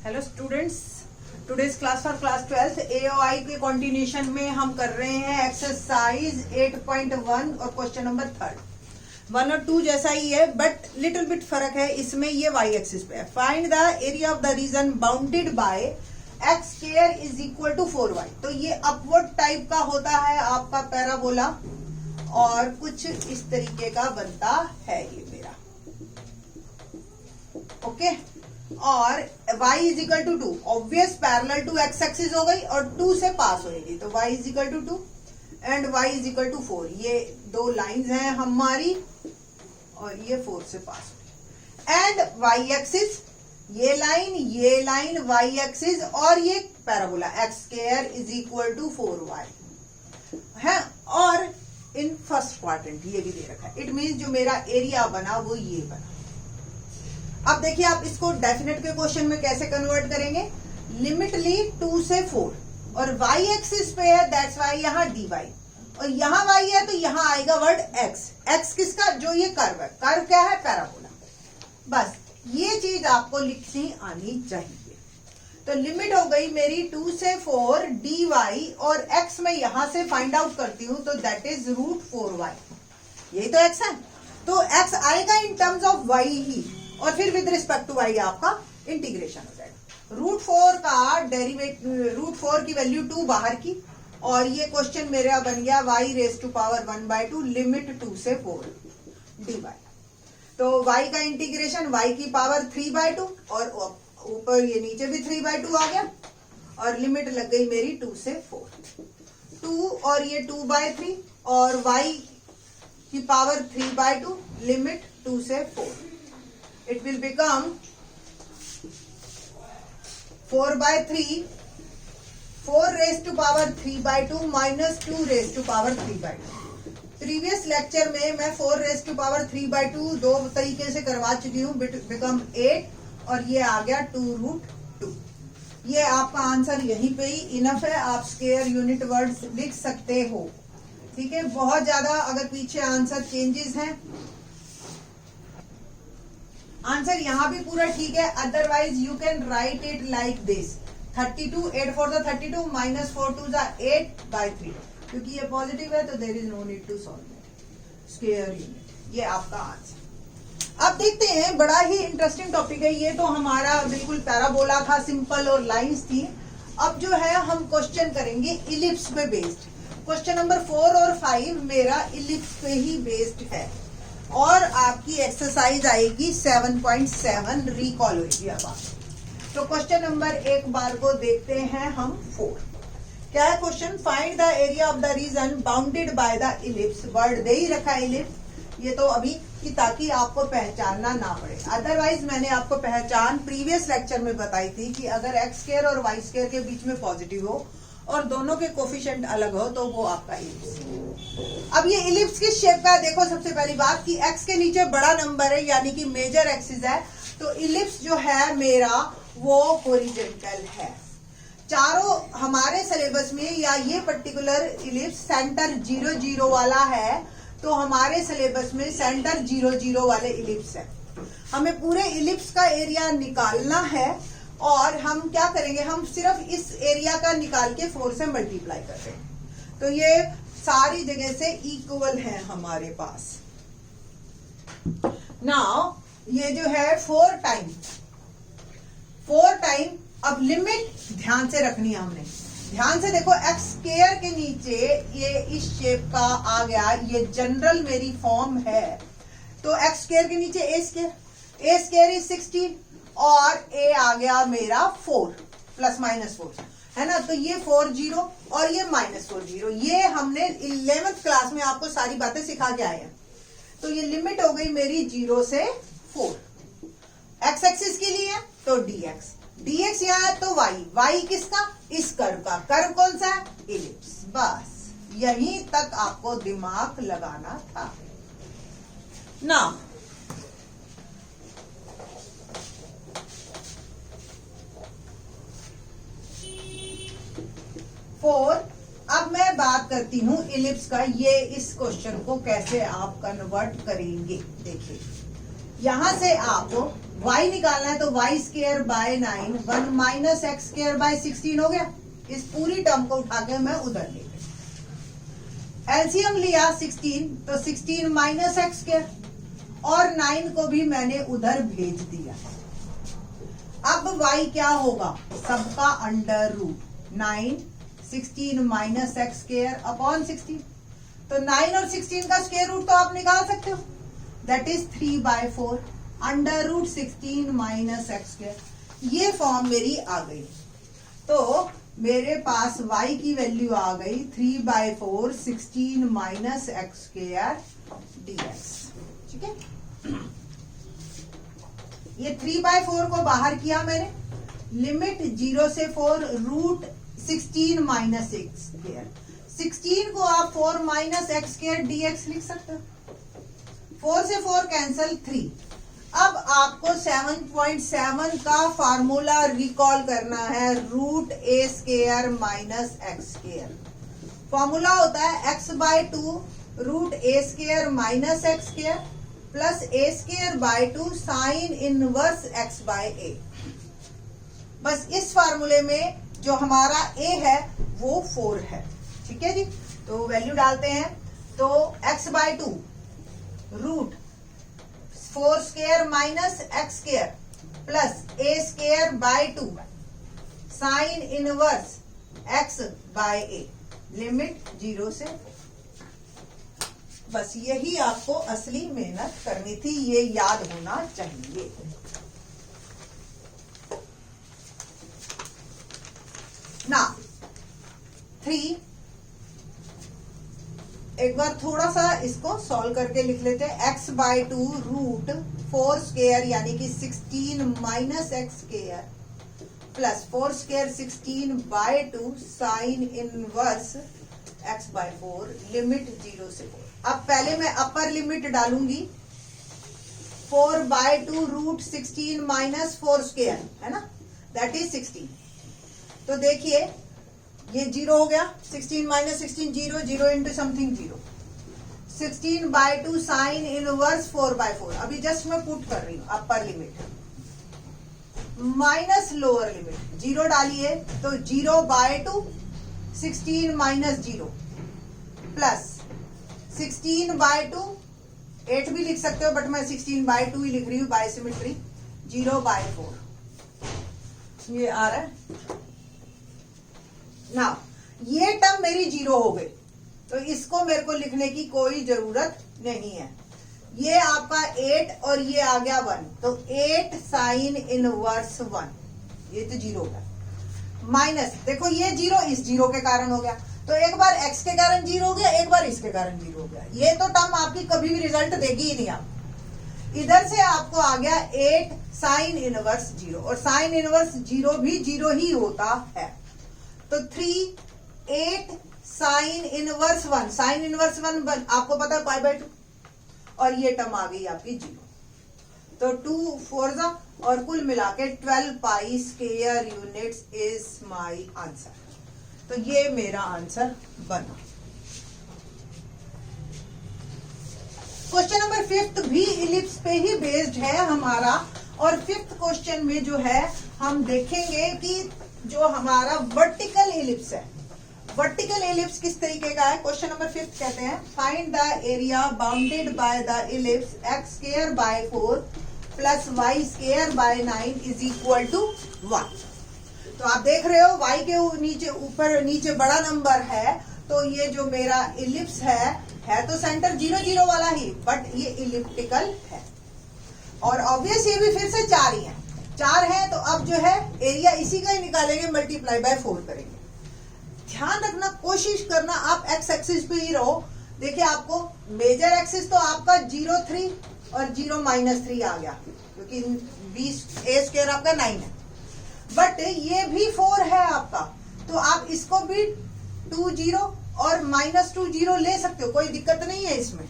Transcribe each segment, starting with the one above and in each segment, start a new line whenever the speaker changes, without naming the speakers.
Hello students, today's class for class 12th AOI के continuation में हम कर रहे हैं एक्सरसाइज 8.1 और क्वेश्चन नंबर 3। 1 और 2 जैसा ही है बट लिटिल बिट फर्क है। इसमें ये y एक्सिस पे है। Find the area of the region bounded by x square is equal to 4y। तो ये अपवर्ड टाइप का होता है आपका पैराबोला और कुछ इस तरीके का बनता है ये मेरा। ओके और y is equal to 2 obvious parallel to x axis हो गई और 2 से पास होगी तो y is equal to 2 and y is equal to 4। ये दो लाइंस हैं हमारी और ये 4 से पास होगी। एंड y एक्सिस ये लाइन y एक्सिस और ये parabola x square is equal to 4y है। और इन फर्स्ट क्वाड्रेंट ये भी दे रखा है। इट मींस जो मेरा एरिया बना वो ये बना। अब देखिए आप इसको डेफिनेट के क्वेश्चन में कैसे कन्वर्ट करेंगे। लिमिट ली 2 से 4 और y एक्सिस पे है, दैट्स वाई यहाँ dy और यहाँ y है तो यहाँ आएगा वर्ड x किसका, जो ये कर्व है। कर्व क्या है, पैराबोला। बस ये चीज आपको लिखनी आनी चाहिए। तो लिमिट हो गई मेरी 2 से 4 dy और x में यहां से फाइंड आउट करती हूं तो दैट इज √4y। यही तो x है, तो x आएगा इन टर्म्स ऑफ y ही और फिर विद रिस्पेक्ट टू y आपका इंटीग्रेशन हो जाएगा। √4 का डेरिवेटिव, √4 की वैल्यू 2 बाहर की और ये क्वेश्चन मेरा बन गया y⁻1/2 लिमिट 2 से 4 dy। तो y का इंटीग्रेशन y की पावर 3/2 और ऊपर ये नीचे भी 3/2 आ गया और लिमिट लग गई मेरी 2 से 4। 2 और ये 2/3 और y की पावर 3/2 लिमिट 2 से 4। It will become 4/3 4⁻³ minus 2⁻³ previous lecture में मैं 4⁻³ दो तरीके से करवा चुकी हूँ। बिकम 8 और ये आ गया 2√2। ये आपका आंसर यहीं पे ही इनफ है। आप स्क्वायर यूनिट वर्ड्स लिख सकते हो, ठीक है। बहुत ज्यादा अगर पीछे आंसर चेंजेस हैं, आंसर यहाँ भी पूरा ठीक है। Otherwise you can write it like this 32 8 4 32 minus 4 2 8/3 क्योंकि ये पॉजिटिव है तो there is no need to solve square unit. ये आपका आंसर। अब देखते हैं, बड़ा ही इंटरेस्टिंग टॉपिक है ये। तो हमारा बिल्कुल पैराबोला था, सिंपल और लाइंस थी। अब जो है हम क्वेश्चन करेंगे इलिप्स पे बेस्ड। क्वेश्चन नंबर 4 और 5 मेरा इलिप्स पे ही बेस्ड है और आपकी एक्सरसाइज आएगी 7.7 रिकॉल होगी। अब आप तो क्वेश्चन नंबर एक बार को देखते हैं हम 4। क्या है question, find the area of the region bounded by the ellipse. Word दे ही रखा है इलिप्स, ये तो अभी कि ताकि आपको पहचानना ना पड़े। अदरवाइज मैंने आपको पहचान प्रीवियस लेक्चर में बताई थी कि अगर x स्क्वायर और y स्क्वायर के बीच में पॉजिटिव हो और दोनों के कोफिशिएंट अलग हो तो वो आपका इलिप्स। अब ये इलिप्स किस शेप का है, देखो सबसे पहली बात कि x के नीचे बड़ा नंबर है यानी कि मेजर एक्सिस है, तो इलिप्स जो है मेरा वो हॉरिजॉन्टल है। चारों हमारे सिलेबस में या ये पर्टिकुलर इलिप्स सेंटर 0 0 वाला है तो हमारे सिलेबस में सेंटर 0 0 वाले इलिप्स है। हमें पूरे इलिप्स का एरिया निकालना है और हम क्या करेंगे, हम सिर्फ इस एरिया का निकाल के 4 से मल्टीप्लाई कर रहे हैं। तो ये सारी जगह से इक्वल है हमारे पास। नाउ ये जो है 4 टाइम। अब लिमिट ध्यान से रखनी है हमने, ध्यान से देखो। x स्क्वायर के नीचे ये इस शेप का आ गया, ये जनरल मेरी फॉर्म है। तो x स्क्वायर के नीचे a स्क्वायर इज 16 और a आ गया मेरा 4 ±4 है ना। तो ये 4 0 और ये -4 0। ये हमने 11th क्लास में आपको सारी बातें सिखा के आए हैं। तो ये लिमिट हो गई मेरी 0 से 4। x एक्सिस के लिए तो dx यहाँ है तो y किसका, इस कर्व का। कर्व कौन सा है, इलिप्स। बस यहीं तक आपको दिमाग लगाना था ना। 4। अब मैं बात करती हूं इलिप्स का। ये इस क्वेश्चन को कैसे आप कन्वर्ट करेंगे। देखिए यहां से आप y निकालना है तो y square by 9 1 minus x square by 16 हो गया। इस पूरी टर्म को उठा के मैं उधर ले गई। एलसीएम लिया 16 तो 16 माइनस एक्स स्क्वायर और 9 को भी मैंने उधर भेज दिया। अब y क्या होगा, सबका under root 9 16 minus x square upon 16। तो 9 और 16 का स्क्वायर रूट तो आप निकाल सकते हो, that is 3/4 under root 16 minus x square. ये फॉर्म मेरी आ गई। तो मेरे पास y की वैल्यू आ गई 3/4 16 माइनस एक्स स्क्वायर dx। ठीक है, ये 3/4 को बाहर किया मैंने, लिमिट 0 से 4 रूट 16 माइनस एक्स स्क्वायर। 16 को आप 4 माइनस एक्स स्क्वायर dx लिख सकते हो। 4 से 4 कैंसल 3। अब आपको 7.7 का फार्मूला रिकॉल करना है, root a square minus x square. Formula होता है x/2 root a square minus x square plus a square by 2 sine inverse x/a। बस इस फार्मूले में जो हमारा a है वो 4 है। ठीक है जी, तो वैल्यू डालते हैं। तो x/2 root 4 square minus x square plus a square by 2 sine inverse x/a, limit 0 से। बस यही आपको असली मेहनत करनी थी, ये याद होना चाहिए। ना 3, एक बार थोड़ा सा इसको सॉल्व करके लिख लेते हैं। x/2 रूट 4 स्क्वायर यानी कि 16 minus x square plus 4 square 16/2 sine inverse x/4, limit 0 से 4। अब पहले मैं अपर लिमिट डालूंगी 4/2 रूट 16 माइनस 4 स्क्वायर है ना, दैट इज 16। तो देखिए ये 0 हो गया, 16 minus 16 0, 0 into something 0, 16/2 sine inverse 4/4। अभी जस्ट मैं पुट कर रही हूं अपर लिमिट माइनस लोअर लिमिट, 0 डालिए तो 0/2 16 माइनस 0 प्लस 16/2, 8 भी लिख सकते हो बट मैं 16/2 ही लिख रही हूं बाय सिमेट्री, 0/4। ये आ रहा है ना। ये टर्म मेरी 0 हो गई, तो इसको मेरे को लिखने की कोई जरूरत नहीं है। ये आपका 8 और ये आ गया 1, तो 8 साइन इनवर्स 1, ये तो 0 होगा। माइनस देखो ये 0 इस 0 के कारण हो गया, तो एक बार x के कारण 0 हो गया, एक बार इसके कारण 0 हो गया। ये तो टर्म आपकी कभी भी रिजल्ट देगी ही नहीं। आप इधर से आपको आ गया 8 साइन इनवर्स 0, और साइन इनवर्स 0 भी 0 ही होता है। तो 3 8 साइन इनवर्स 1, साइन इनवर्स 1 आपको पता है π/2, और ये टर्म आ गई आपकी 0। तो 2 4 और कुल मिला के 12 pi square units is my answer. तो ये मेरा आंसर बना। क्वेश्चन नंबर 5 भी इलिप्स पे ही बेस्ड है हमारा, और 5th क्वेश्चन में जो है हम देखेंगे कि जो हमारा वर्टिकल इलिप्स है, वर्टिकल इलिप्स किस तरीके का है। क्वेश्चन नंबर 5 कहते हैं find the area bounded by the ellipse x square by 4 plus y square by 9 is equal to 1। तो आप देख रहे हो y के नीचे ऊपर नीचे बड़ा नंबर है, तो ये जो मेरा इलिप्स है तो सेंटर 0 0 वाला ही, बट ये इलिप्टिकल है। और ऑब्वियस ये भी फिर से 4 ही है, 4 है, तो अब जो है एरिया इसी का ही निकालेंगे, मल्टीप्लाई बाय 4 करेंगे। ध्यान रखना, कोशिश करना आप एक्स एक्सिस पे ही रहो। देखिए आपको मेजर एक्सिस तो आपका 0 3 और 0 -3 आ गया, क्योंकि 20 a स्क्वायर आपका 9 है, बट ये भी 4 है आपका, तो आप इसको भी 2 0 और -2 0 ले सकते हो, कोई दिक्कत नहीं है इसमें।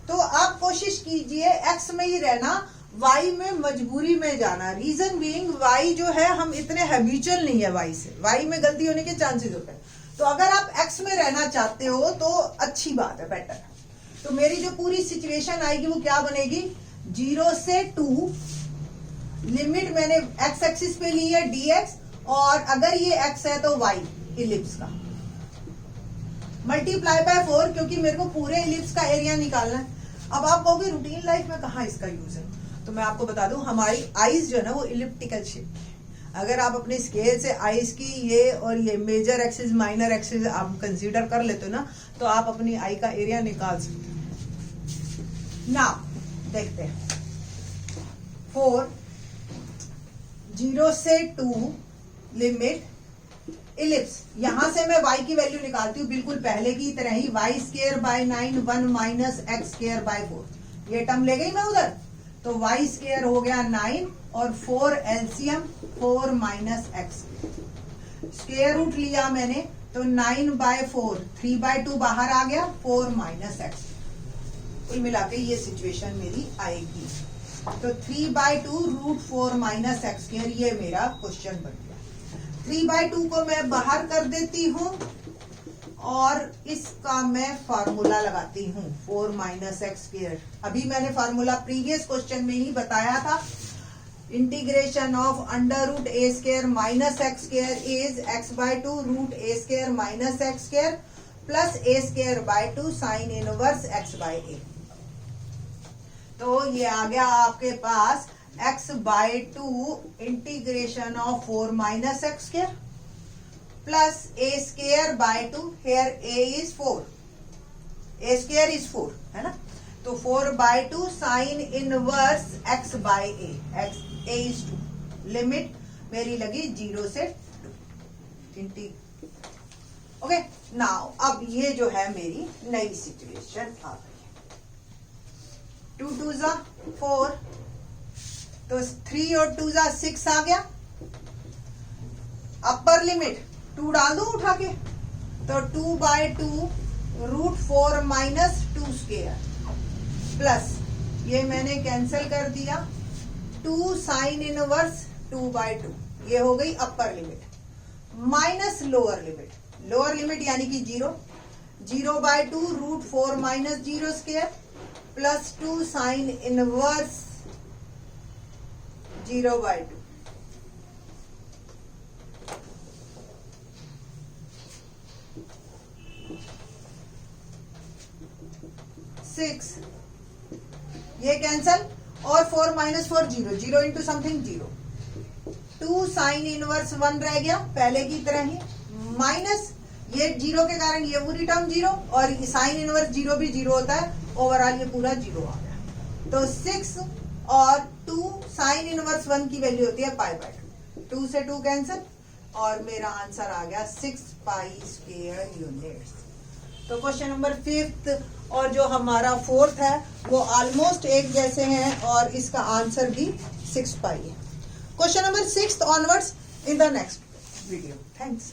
तो आप कोशिश कीजिए एक्स में ही रहना, वाई में मजबूरी में जाना। रीजन बीइंग वाई जो है हम इतने हैबिचुअल नहीं है वाई से, वाई में गलती होने के चांसेस होते हैं। तो अगर आप एक्स में रहना चाहते हो तो अच्छी बात है, बेटर है। तो मेरी जो पूरी सिचुएशन आएगी वो क्या बनेगी, 0 से 2 लिमिट मैंने एक्स एक्सिस पे ली है dx, और अगर ये x है तो y इलिप्स का मल्टीप्लाई बाय 4, क्योंकि मेरे को पूरे इलिप्स का एरिया निकालना है। अब आप कहोगे रूटीन लाइफ में कहाँ इसका यूज है, तो मैं आपको बता दूं हमारी आईज जो है ना वो इलिप्टिकल शेप है। अगर आप अपने स्केल से आईज की ये और ये मेजर एक्सिस माइनर एक्सिस आप कंसीडर कर लेते हो ना, तो आप अपनी आई का एरिया निकाल सकते हो। ना देखते हैं 4 0 से 2 लिमिट इलिप्स, यहां से मैं y की वैल्यू निकालती हूँ बिल्कुल पहले की तरह ही, y square by 9 1 minus x square by 4, ये टर्म ले गई मैं उधर, तो वाई स्केयर हो गया 9 और 4 LCM 4 minus x square root लिया मैंने, तो 9 बाय 4 3 बाय 2 बाहर आ गया, 4 माइनस एक्स। कुल मिला के ये सिचुएशन मेरी आएगी। तो 3 by 2 root 4 minus x square, ये मेरा क्वेश्चन बन गया। 3 बाय 2 को मैं बाहर कर देती हूँ और इसका मैं फार्मूला लगाती हूँ 4 माइनस एक्स स्केयर। अभी मैंने फार्मूला प्रीवियस क्वेश्चन में ही बताया था, integration of under root a square minus x square is x by 2 root a square minus x square plus a square by 2 sine inverse x by a. तो ये आ गया आपके पास x by 2 integration of 4 minus x square plus a square by 2, here a is 4, a square is 4 है ना, तो 4 by 2 sine inverse x bye a, x a is 2, limit मेरी लगी 0 से 2 ओके। नाउ अब ये जो है मेरी नई सिचुएशन आ गई, 2 2 जा 4, तो 3 और 2 जा 6 आ गया। अपर लिमिट 2 डाल दू उठा के, तो 2 by 2 root 4 minus 2 square plus ये मैंने कैंसिल कर दिया 2 साइन इनवर्स 2 बाय 2, ये हो गई upper limit minus lower limit, lower limit यानी कि 0, 0 by 2 root 4 minus 0 square plus 2 sine inverse 0 by 2। Six, ये कैंसल और 4 minus 4 0, 0 into something 0, 2 sine inverse 1 रह गया पहले की तरह ही, माइनस ये 0 के कारण ये पूरी टर्म 0 और साइन इनवर्स 0 भी 0 होता है, ओवरऑल ये पूरा 0 आ गया। तो 6 और 2 साइन इनवर्स 1 की वैल्यू होती है पाई बाय 2, 2 से 2 कैंसिल और मेरा आंसर आ गया 6 पाई स्क्वायर यूनिट्स। तो क्वेश्चन नंबर 5th और जो हमारा 4th है वो ऑलमोस्ट एक जैसे हैं और इसका आंसर भी 6 पाई है। Question number 6th onwards in the next video. Thanks.